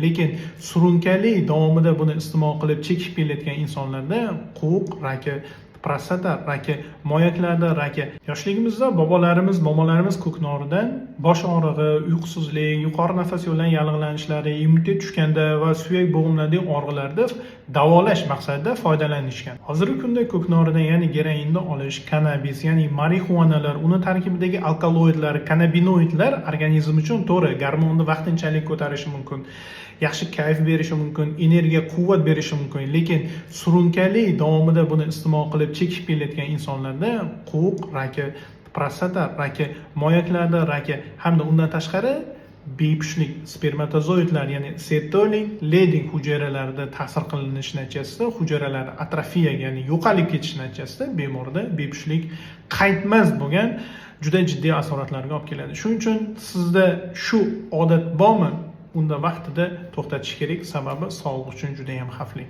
lekin surunkali davomida buni iste'mol qilib chekib kelayotgan insonlarda quviq raki, prostata raki, moyaklarda raki. Yoshligimizda momolarimiz ko'knoridan bosh og'rig'i, uyqusizlik, yuqori nafas yo'llari yallig'lanishlari, immunitet tushganda va suyak bo'g'imlaridagi og'riqlarni davolash maqsadida foydalanishgan. Hozirgi kunda ko'knoridan, ya'ni geroinni olish, kannabis, ya'ni marixuanalar, uni tarkibidagi alkaloidlar, kannabinoidlar organizm uchun to'g'ri gormonni vaqtinchalik ko'tarishi mumkin, yaxshi kayf berishi mumkin, energiya, quvvat berishi mumkin, lekin surunkali davomida buni iste'mol qilib chekib kelayotgan insonlarda quviq raki, prostata raki, moyaklarda raki hamda undan tashqari bepushtlik, spermatozoidlar, ya'ni sertolin, ledin hujayralarida ta'sir qilinishi natijasida hujayralar atrofiyaga, ya'ni yo'qolib ketishi natijasida bemorda bepushtlik qaytmas bo'lgan juda jiddiy asoratlarga olib keladi. Shuning uchun sizda shu odat bormi? Unda vaqtida to'xtatish kerak, sababi sog'liq uchun juda ham xavfli.